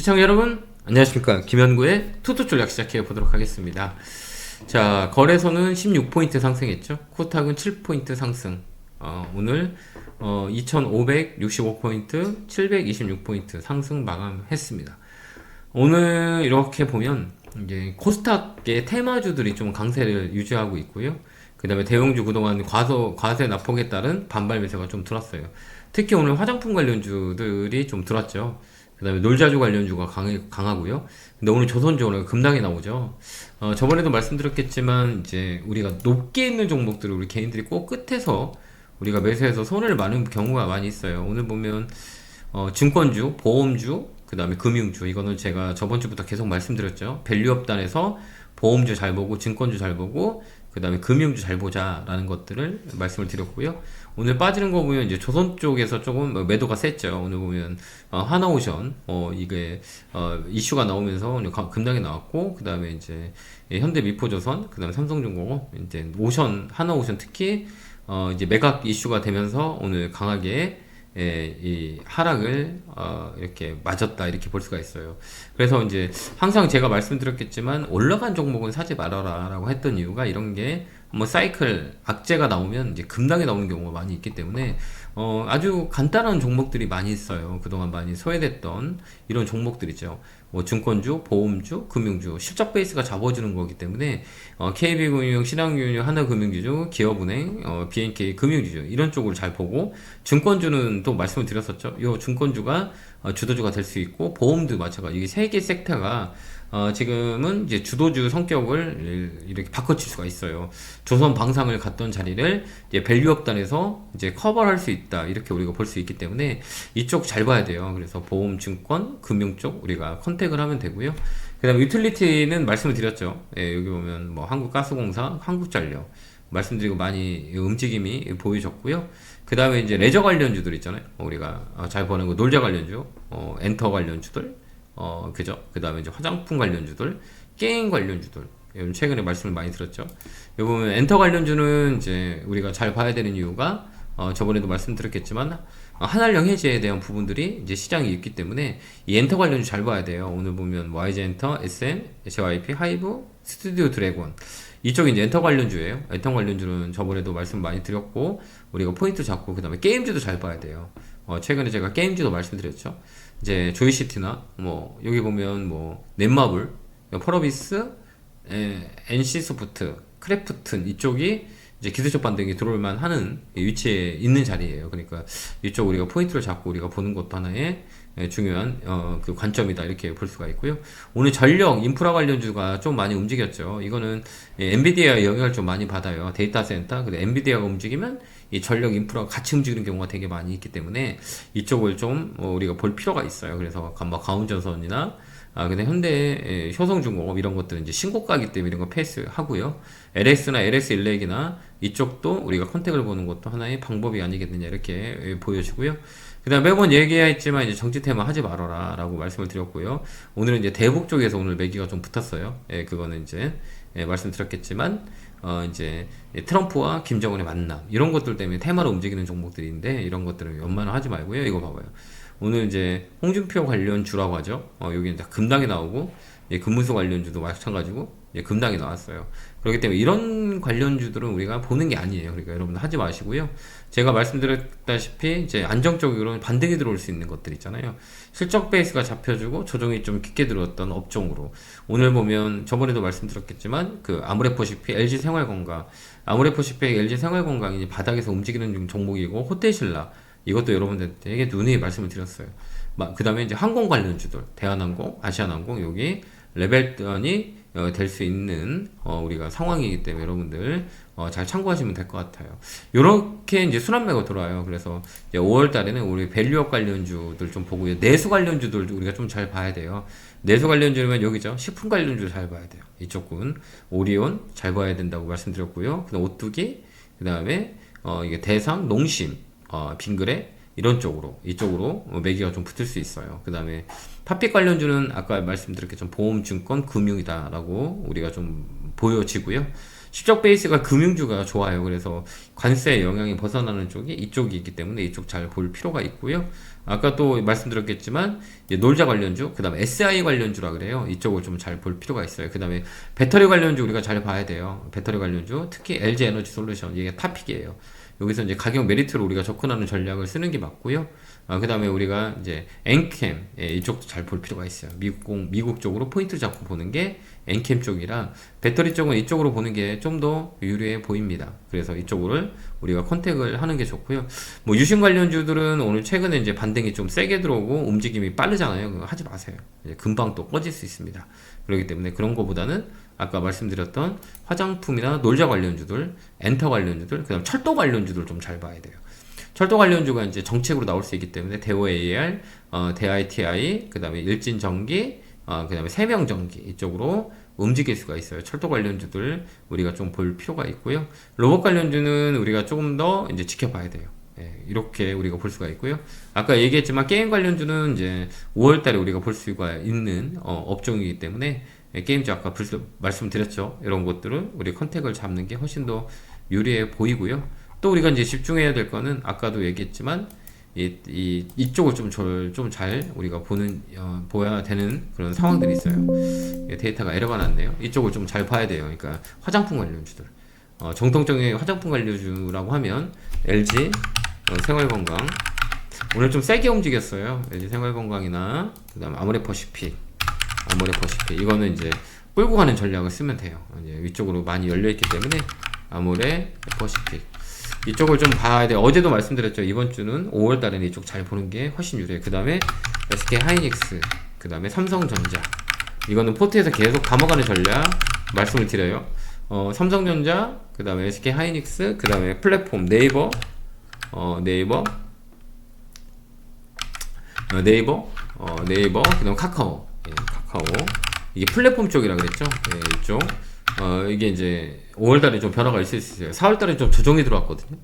시청자 여러분 안녕하십니까. 김현구의 투투 전략 시작해 보도록 하겠습니다. 자, 거래소는 16포인트 상승했죠. 코스닥은 7포인트 상승. 오늘 2565포인트 726포인트 상승 마감했습니다. 오늘 이렇게 보면 이제 코스닥의 테마주들이 좀 강세를 유지하고 있고요. 그 다음에 대형주 그동안 과세 낙폭에 따른 반발 매수가 좀 들었어요. 특히 오늘 화장품 관련주들이 좀 들었죠. 그 다음에 놀자주 관련주가 강하고요. 근데 오늘 조선주 오늘 급락이 나오죠. 저번에도 말씀드렸겠지만 이제 우리가 높게 있는 종목들을 우리 개인들이 꼭 끝에서 우리가 매수해서 손해를 많은 경우가 많이 있어요. 오늘 보면 증권주, 보험주, 그 다음에 금융주, 이거는 제가 저번 주부터 계속 말씀드렸죠. 밸류업단에서 보험주 잘 보고 증권주 잘 보고 그 다음에 금융주 잘 보자라는 것들을 말씀을 드렸고요. 오늘 빠지는 거 보면 이제 조선 쪽에서 조금 매도가 셌죠. 오늘 보면 하나오션 이게 이슈가 나오면서 오늘 급락이 나왔고, 그 다음에 이제 현대미포조선, 그 다음에 삼성중공업, 이제 오션, 하나오션 특히 이제 매각 이슈가 되면서 오늘 강하게 이 하락을 이렇게 맞았다, 이렇게 볼 수가 있어요. 그래서 이제 항상 제가 말씀드렸겠지만 올라간 종목은 사지 말아라 라고 했던 이유가 이런 게 뭐 사이클 악재가 나오면 이제 급락이 나오는 경우가 많이 있기 때문에 아주 간단한 종목들이 많이 있어요. 그동안 많이 소외됐던 이런 종목들이죠. 뭐 증권주, 보험주, 금융주, 실적 베이스가 잡아주는 거기 때문에 KB금융, 신한금융, 하나금융주주, 기업은행, BNK 금융주주 이런 쪽을 잘 보고, 증권주는 또 말씀을 드렸었죠. 요 증권주가 주도주가 될 수 있고, 보험도 마찬가지. 이게 세 개 섹터가 지금은 이제 주도주 성격을 이렇게 바꿔칠 수가 있어요. 조선 방상을 갔던 자리를 이제 밸류업단에서 이제 커버할 수 있다, 이렇게 우리가 볼 수 있기 때문에 이쪽 잘 봐야 돼요. 그래서 보험, 증권, 금융 쪽 우리가 컨택을 하면 되고요. 그 다음에 유틸리티는 말씀을 드렸죠. 여기 보면 뭐 한국가스공사, 한국전력 말씀드리고 많이 움직임이 보여졌고요. 그 다음에 이제 레저 관련주들 있잖아요. 우리가 잘 보는 거 놀자 관련주, 엔터 관련주들, 그죠? 그 다음에 이제 화장품 관련주들, 게임 관련주들, 최근에 말씀을 많이 들었죠. 여기 보면 엔터 관련주는 이제 우리가 잘 봐야 되는 이유가 저번에도 말씀드렸겠지만 한알령 해제에 대한 부분들이 이제 시장이 있기 때문에 이 엔터 관련주 잘 봐야 돼요. 오늘 보면 YG 엔터, SM, JYP, 하이브, 스튜디오 드래곤, 이쪽이 이제 엔터 관련주예요. 엔터 관련주는 저번에도 말씀 많이 드렸고, 우리가 포인트 잡고, 그 다음에 게임주도 잘 봐야 돼요. 최근에 제가 게임주도 말씀드렸죠. 이제 조이시티나 뭐 여기 보면 뭐 넷마블, 펄어비스, NC소프트, 크래프튼, 이쪽이 이제 기술적 반등이 들어올만 하는 위치에 있는 자리예요. 그러니까 이쪽 우리가 포인트를 잡고 우리가 보는 것도 하나의 중요한 그 관점이다, 이렇게 볼 수가 있고요. 오늘 전력 인프라 관련주가 좀 많이 움직였죠. 이거는 엔비디아 영향을 좀 많이 받아요. 데이터 센터, 근데 엔비디아가 움직이면 이 전력 인프라가 같이 움직이는 경우가 되게 많이 있기 때문에 이쪽을 좀 우리가 볼 필요가 있어요. 그래서 뭐 가온전선이나 근데 현대 효성중공업 이런 것들은 이제 신고가기 때문에 이런 거 패스하고요. LS나 LS 일렉이나 이쪽도 우리가 컨택을 보는 것도 하나의 방법이 아니겠느냐, 이렇게 보여지고요. 그 다음 매번 얘기했지만 이제 정치 테마 하지 말아라 라고 말씀을 드렸고요. 오늘은 이제 대북 쪽에서 오늘 매기가 좀 붙었어요. 그거는 이제 말씀드렸겠지만 이제 트럼프와 김정은의 만남, 이런 것들 때문에 테마로 움직이는 종목들인데 이런 것들은 웬만하면 하지 말고요. 이거 봐봐요. 오늘 이제 홍준표 관련주라고 하죠. 여기 이제 급락이 나오고, 금문수 관련주도 마찬가지고 급락이 나왔어요. 그렇기 때문에 이런 관련주들은 우리가 보는 게 아니에요. 그러니까 여러분 하지 마시고요. 제가 말씀드렸다시피 이제 안정적으로 반등이 들어올 수 있는 것들 있잖아요. 실적 베이스가 잡혀주고 조정이 좀 깊게 들어왔던 업종으로, 오늘 보면 저번에도 말씀드렸겠지만 그 아모레퍼시픽, LG생활건강, 아모레퍼시픽, LG생활건강이 바닥에서 움직이는 종목이고, 호텔신라 이것도 여러분들 되게 눈에 말씀을 드렸어요. 그 다음에 이제 항공 관련주들, 대한항공, 아시아나항공, 여기 레벨턴이 될 수 있는 우리가 상황이기 때문에 여러분들 잘 참고하시면 될 것 같아요. 요렇게 이제 순환매가 들어와요. 그래서 이제 5월 달에는 우리 밸류업 관련주들 좀 보고요. 내수 관련주들 우리가 좀 잘 봐야 돼요. 내수 관련주면 여기죠. 식품 관련주 잘 봐야 돼요. 이쪽은 오리온 잘 봐야 된다고 말씀드렸고요. 그다음 오뚜기, 그 다음에 이게 대상, 농심, 빙그레 이런 쪽으로, 이쪽으로 매기가 좀 붙을 수 있어요. 그 다음에 팝픽 관련주는 아까 말씀드렸겠지만 보험, 증권, 금융이다 라고 우리가 좀 보여지고요. 실적 베이스가 금융주가 좋아요. 그래서 관세 영향이 벗어나는 쪽이 이쪽이 있기 때문에 이쪽 잘 볼 필요가 있고요. 아까 또 말씀드렸겠지만 이제 놀자 관련주, 그 다음에 SI 관련주라 그래요. 이쪽을 좀 잘 볼 필요가 있어요. 그 다음에 배터리 관련주 우리가 잘 봐야 돼요. 배터리 관련주, 특히 LG 에너지 솔루션, 이게 탑픽이에요. 여기서 이제 가격 메리트로 우리가 접근하는 전략을 쓰는 게 맞고요. 그 다음에 우리가 이제 엔캠, 이쪽도 잘 볼 필요가 있어요. 미국 쪽으로 포인트 잡고 보는 게 엔캠 쪽이라, 배터리 쪽은 이쪽으로 보는 게 좀 더 유리해 보입니다. 그래서 이쪽을 우리가 컨택을 하는 게 좋고요. 뭐 유심 관련주들은 오늘 최근에 이제 반등이 좀 세게 들어오고 움직임이 빠르잖아요. 그거 하지 마세요. 이제 금방 또 꺼질 수 있습니다. 그렇기 때문에 그런 거보다는 아까 말씀드렸던 화장품이나 놀자 관련주들, 엔터 관련주들, 그 다음 철도 관련주들 좀 잘 봐야 돼요. 철도 관련주가 이제 정책으로 나올 수 있기 때문에 대우 AR, 대ITI, 그 다음에 일진전기, 그 다음에 세명전기 이쪽으로 움직일 수가 있어요. 철도 관련주들 우리가 좀 볼 필요가 있고요. 로봇 관련주는 우리가 조금 더 이제 지켜봐야 돼요. 이렇게 우리가 볼 수가 있고요. 아까 얘기했지만 게임 관련주는 이제 5월달에 우리가 볼 수가 있는 업종이기 때문에 게임주 아까 벌써 말씀드렸죠. 이런 것들은 우리 컨택을 잡는 게 훨씬 더 유리해 보이고요. 또 우리가 이제 집중해야 될 거는 아까도 얘기했지만 이쪽을 좀 잘 우리가 보야 되는 그런 상황들이 있어요. 데이터가 에러가 났네요. 이쪽을 좀 잘 봐야 돼요. 그러니까 화장품 관련주들. 정통적인 화장품 관련주라고 하면 LG 생활건강. 오늘 좀 세게 움직였어요. LG 생활건강이나 그다음 아모레퍼시픽. 이거는 이제 끌고 가는 전략을 쓰면 돼요. 이제 위쪽으로 많이 열려 있기 때문에 아모레퍼시픽. 이쪽을 좀 봐야 돼. 어제도 말씀드렸죠. 이번 주는 5월 달에는 이쪽 잘 보는 게 훨씬 유리해. 그 다음에 SK 하이닉스, 그 다음에 삼성전자. 이거는 포트에서 계속 감아가는 전략 말씀을 드려요. 삼성전자, 그 다음에 SK 하이닉스, 그 다음에 플랫폼 네이버, 그 다음 카카오, 이게 플랫폼 쪽이라 그랬죠. 이쪽. 이게 이제 5월달에 좀 변화가 있을 수 있어요. 4월달에 좀 조정이 들어왔거든요.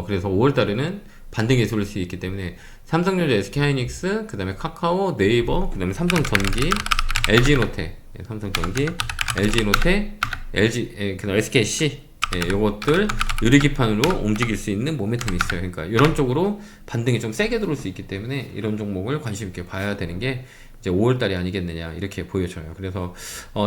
그래서 5월달에는 반등이 들어올 수 있기 때문에 삼성전자, SK하이닉스, 그 다음에 카카오, 네이버, 그 다음에 삼성전기, LG노텍, 삼성전기, LG노텍, 그 다음 SKC, 요것들 유리기판으로 움직일 수 있는 모멘텀이 있어요. 그러니까 이런 쪽으로 반등이 좀 세게 들어올 수 있기 때문에 이런 종목을 관심 있게 봐야 되는 게 이제 5월달이 아니겠느냐 이렇게 보여져요. 그래서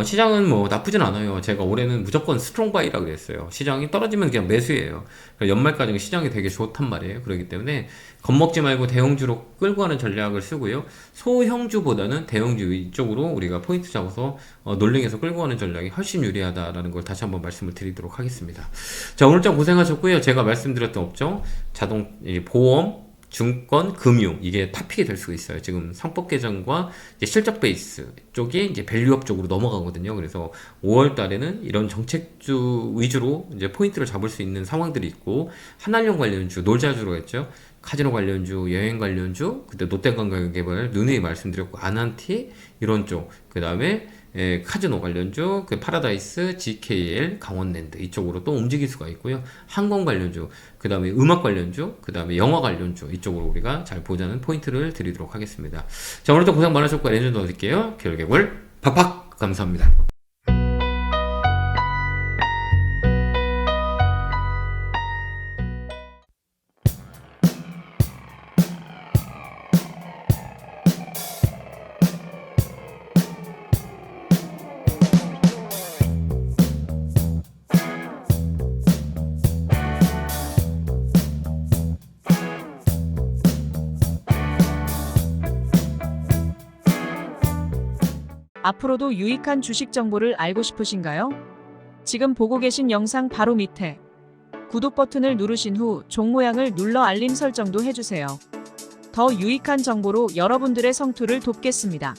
시장은 뭐 나쁘진 않아요. 제가 올해는 무조건 스트롱 바이라 그랬어요. 시장이 떨어지면 그냥 매수예요. 연말까지는 시장이 되게 좋단 말이에요. 그렇기 때문에 겁먹지 말고 대형주로 끌고 가는 전략을 쓰고요. 소형주보다는 대형주 이쪽으로 우리가 포인트 잡아서 놀링해서 끌고 가는 전략이 훨씬 유리하다라는 걸 다시 한번 말씀을 드리도록 하겠습니다. 자, 오늘 좀 고생하셨고요. 제가 말씀드렸던 업종 보험, 증권, 금융 이게 탑픽이 될 수가 있어요. 지금 상법 개정과 이제 실적 베이스 쪽이 이제 밸류업 쪽으로 넘어가거든요. 그래서 5월 달에는 이런 정책주 위주로 이제 포인트를 잡을 수 있는 상황들이 있고, 한한령 관련주, 놀자주로 했죠. 카지노 관련주, 여행 관련주, 그때 롯데관광개발 누누이 말씀드렸고, 아난티 이런 쪽, 그 다음에 카지노 관련주, 그 파라다이스, GKL, 강원랜드 이쪽으로 또 움직일 수가 있고요. 항공 관련주, 그 다음에 음악 관련주, 그 다음에 영화 관련주 이쪽으로 우리가 잘 보자는 포인트를 드리도록 하겠습니다. 자, 오늘도 고생 많으셨고 레전드 드릴게요. 결개골 팍팍 감사합니다. 앞으로도 유익한 주식 정보를 알고 싶으신가요? 지금 보고 계신 영상 바로 밑에 구독 버튼을 누르신 후 종 모양을 눌러 알림 설정도 해주세요. 더 유익한 정보로 여러분들의 성투를 돕겠습니다.